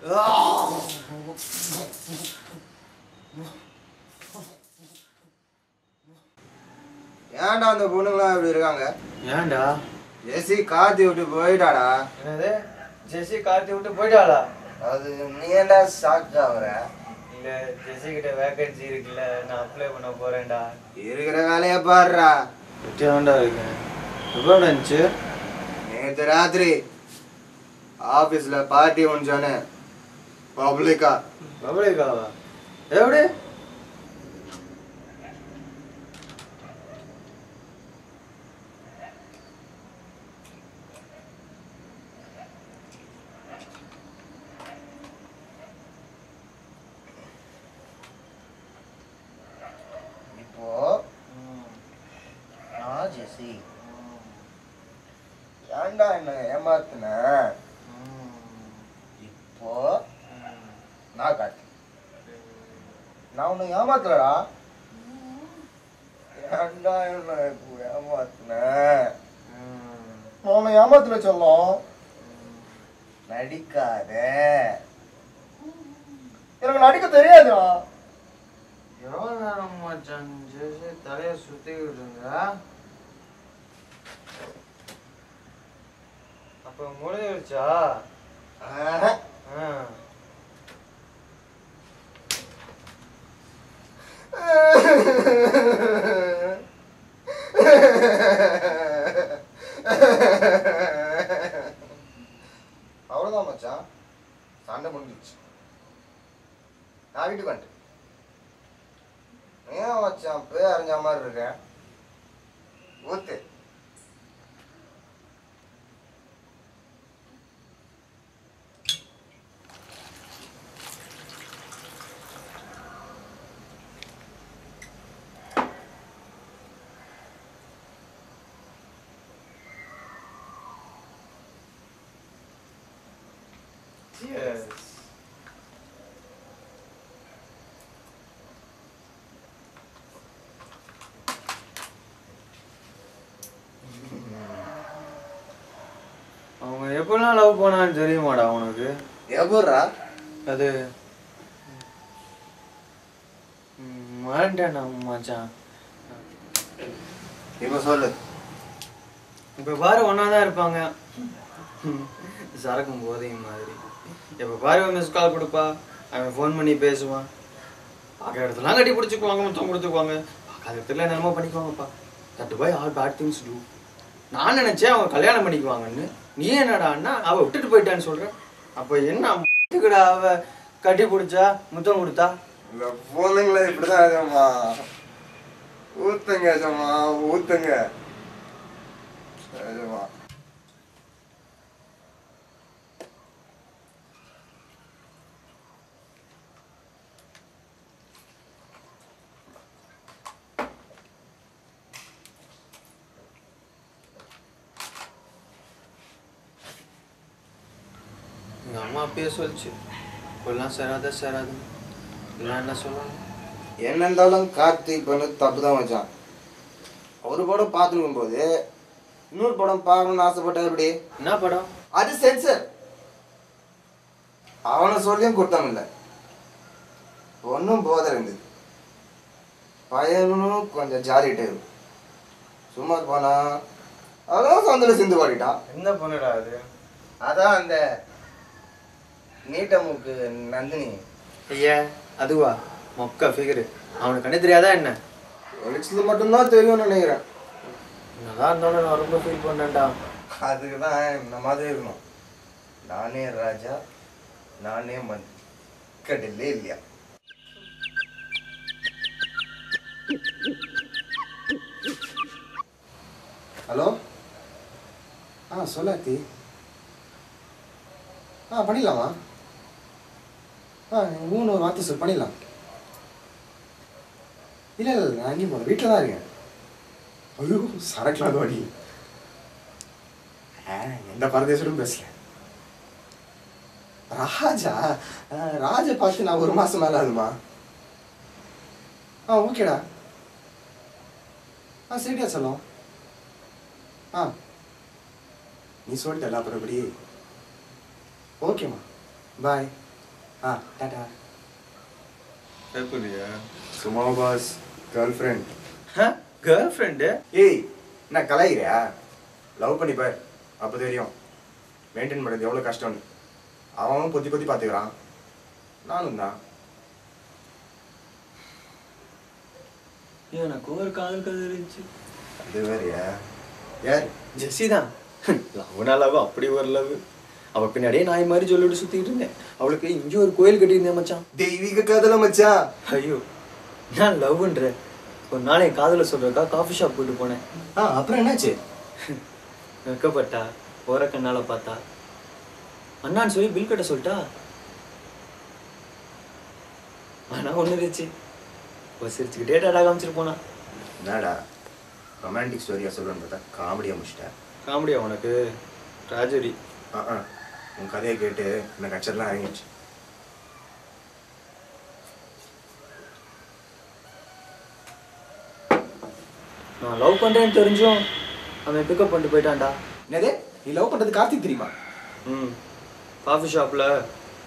ஏன்டா அந்த பொண்ணுங்களாம் இப்படி இருக்காங்க? ஏன்டா? ஜெசி கார்த்தி விட்டு போயிட்டாடா. என்னது? ஜெசி கார்த்தி விட்டு போயிட்டாளா? அது நீ ஏன்டா ஷாக் ஆகுற? இல்ல, ஜெசி கிட்ட வேகன்சி இருக்குல்ல, நான் அப்ளை பண்ண போறேன்டா. இருக்கிற வேலையை பாடுறா. வெட்டியாண்டா இருக்கேன். எப்போ இருந்துச்சு? நேற்று ராத்திரி ஆஃபீஸில் பார்ட்டி ஒன்று சொன்னேன். பப்ளிக்காவா? எப்படி? இப்போ நான் ஜெசி ஏன்டா என்ன ஏமாத்தின? இப்போ நான் கார்த்தி. நான் உன்னை ஏமாத்தலடா. ஏன்டா என்ன இப்போ ஏமாத்தின? நான் உன்னை ஏமாத்தல சொல்லும். நடிக்காத. எனக்கு நடிக்க தெரியாதுடா. எவ்வளோ நேரம் மச்சான் ஜெசி தலையை சுற்றிக்கிட்டு இருங்க. அப்போ முடிஞ்சிருச்சா? அவ்வளோதான் மச்சான், சண்டை முடிஞ்சிச்சு. நான் வீட்டுக்கு வந்துட்டேன். ஏன் மச்சான் போய் அறிஞ்ச மாதிரி இருக்கேன்? ஊத்து. Yes. அவங்க எப்பெல்லாம் லவ் பண்ணான்னு தெரியுமாடா உனக்கு? எப்படா? அது மறந்துட்டேன் மச்சான். இப்போ சொல்லு. இப்போ பாரு ஒன்றா தான் இருப்பாங்க, சரக்கும் போதையும் மாதிரி. எப்போ பாரு மிஸ் கால் கொடுப்பா, அவன் ஃபோன் பண்ணி பேசுவான். பார்க்குற இடத்துலாம் கட்டி பிடிச்சிக்குவாங்க, முத்தம் கொடுத்துக்குவாங்க. பார்க்காத இடத்துல என்னமோ பண்ணிக்குவாங்கப்பா. That by all bad things too. நான் நினச்சேன் அவங்க கல்யாணம் பண்ணிக்குவாங்கன்னு. நீ என்னடான்னா அவள் விட்டுட்டு போயிட்டான்னு சொல்கிற. அப்போ என்ன அவ கட்டி பிடிச்சா முத்தம் கொடுத்தா? இந்த பொண்ணுங்களே இப்படிதான் ஏஜமா. ஊத்துங்க ஏஜமா, ஊத்துங்க ஏஜமா. எங்கள் அம்மா அப்பயே சொல்லிச்சு, இப்பெல்லாம் சேராது. இல்லை என்ன சொல்லணும்? என்ன இருந்தாலும் கார்த்திக் பண்ண தப்பு தான் வச்சான். ஒரு படம் பார்த்துருக்கும் போது இன்னொரு படம் பார்க்கணும்னு ஆசைப்பட்டா எப்படி? என்ன படம்? அது சென்சர். அவனை சொல்லியும் கொடுத்தாங்கல்ல. ஒன்றும் போதை இருந்தது. பையனும் கொஞ்சம் ஜாலி டைம். சும்மா போனா அதான் சந்தில சிந்து பாடிட்டான். என்ன பொண்ணுடா அது? அதான் அந்த நீட்டமுக்கு நந்தினி. ஐயா அதுவா? மொக்க ஃபிகரு. அவனுக்கு கண்ணு தெரியாதா என்ன? ஒலிக்ஸில் மட்டும்தான் தெரியும்னு நினைக்கிறேன். என்னதான் இருந்தாலும் நான் ரொம்ப ஃபீல் பண்ணேன்டா. அதுக்கு தான் இந்த மாதிரி இருக்கணும். நானே ராஜா, நானே மந்தி. கடல்லே இல்லையா? ஹலோ. சொல்லாத்தி. பண்ணிடலாமா? மூணு ஒரு வார்த்தை சொல், பண்ணிடலாம். இல்லை நான் அங்கேயும் போகிறேன், வீட்டில் தான் இருக்கேன். ஐயோ சரக்கலாம் வாடி. எந்த பரதேசரும் பேசல. ராஜா பார்த்து நான் ஒரு மாதம் மேலே ஆகுமா? ஓகேடா. சரிடா சொல்லும். நீ சொல்லிட்டல அப்புறம் எப்படி? ஓகேம்மா, பாய். டாடா. எப்படியா? சும்மா boss, girl friend. Girl friend? ஏய், என்ன கலாயிறியா? லவ் பண்ணி பார், அப்போ தெரியும் மெயின்டைன் பண்ணுறது எவ்வளோ கஷ்டம்னு. அவன் பொத்தி பொத்தி பார்த்துக்கிறான், நானும் தான். எனக்கு ஒரு காதல் கதை இருந்துச்சு. அது வேறையா? யார்? ஜெஸ்ஸி தான். லவ்னா லவ், அப்படி ஒரு லவ். அவள் பின்னாடியே நாய் மாதிரி சொல்லிட்டு சுற்றிட்டு இருந்தேன். அவளுக்கு இங்கே ஒரு கோயில் கட்டியிருந்தேன் மச்சான். தெய்வீக காதல மச்சான். ஐயோ, நான் லவ்ன்ற ஒரு நாள் என் காதலை சொல்கிறக்கா காஃபி ஷாப் போயிட்டு போனேன். அப்புறம் என்னாச்சு? வெக்கப்பட்டா, போகிற கண்ணால் பார்த்தா, அண்ணான்னு சொல்லி பில் கட்ட சொல்லிட்டா. ஆனால் ஒன்று இருந்துச்சு, சிரிச்சுக்கிட்டே டாடா காமிச்சிட்டு போனா. என்னடா ரொமான்டிக் ஸ்டோரியாக சொல்கிறேன்னு பார்த்தா காமெடியாக முடிச்சிட்டேன். காமெடியா உனக்கு? ட்ராஜடி. உன் கதையை கேட்டு எனக்கு அச்சர்லாம் இறங்கிடுச்சு. நான் லவ் பண்ணுறேன்னு தெரிஞ்சும் அவன் பிக்கப் பண்ணிட்டு போயிட்டான்டா. என்னது, நீ லவ் பண்ணுறது கார்த்திக் தெரியுமா? காஃபி ஷாப்பில்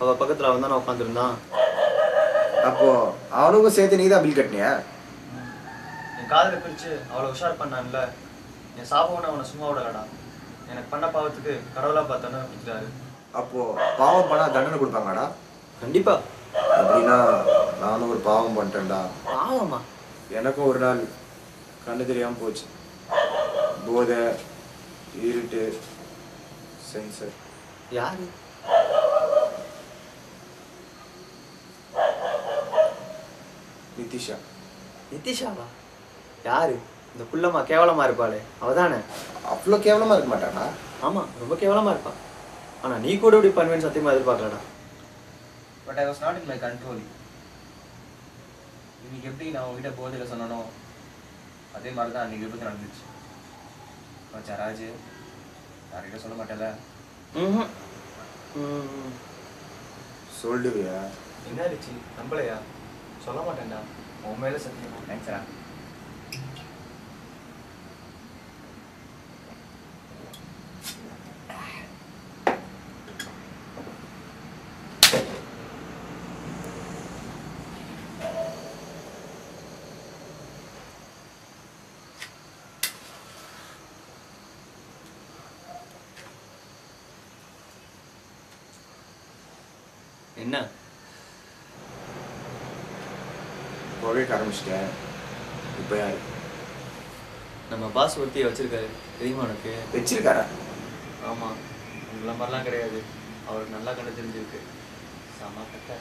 அவள் பக்கத்தில் அவன் தான் உட்காந்துருந்தான். அப்போது அவனுக்கும் சேர்த்து நீ தான் பில் கட்டினியா? என் காதில் பிரித்து அவளை உஷார் பண்ணான்ல, என் சாப்பிட அவனை சும்மா விடலடா. எனக்கு பண்ண பாவத்துக்கு கடவுளாக பார்த்தோன்னு கொடுத்துட்டாரு. அப்போது பாவம் பண்ணால் தண்டனை கொடுப்பாங்கடா? கண்டிப்பா. அப்படின்னா நானும் ஒரு பாவம் பண்ணிட்டேன்டா. பாவமா? எனக்கும் ஒரு நாள் கண்ணு தெரியாமல் போச்சு. போதை, இருட்டு, சென்சர். யாரு? நிதிஷா. நிதிஷாவா? யாரு? இந்த புள்ளமா கேவலமா இருப்பாளே அவதானே? அவ்வளோ கேவலமாக இருக்க மாட்டானா? ஆமாம், ரொம்ப கேவலமா இருப்பா. ஆனால் நீ கூட இப்படி பண்ணுவேன்னு சத்தியமாக எதிர்பார்க்கலடா. But I was not in my control. இன்னைக்கு எப்படி நான் உங்ககிட்ட போதையில் சொன்னனோ அதே மாதிரி தான் அன்றைக்கி விபத்து நடந்துச்சு. மச்சான் ராஜு, யார்கிட்ட சொல்ல மாட்டேல? சொல்லுவியா? என்ன ரிச்சி, நம்பலையா? சொல்ல மாட்டேன்டா, உன் மேலே சத்தியமா. தேங்க்ஸ்ரா. என்ன புகைக்க ஆரம்பிச்சிட்டேன். இப்போ யாரு? நம்ம பாஸ் ஒருத்தியை வச்சிருக்காரு, தெரியுமா உனக்கு? வச்சிருக்காரா? ஆமாம், உங்களை மாதிரிலாம் கிடையாது. அவருக்கு நல்லா கண்டு தெரிஞ்சிருக்கு. செம கட்ட.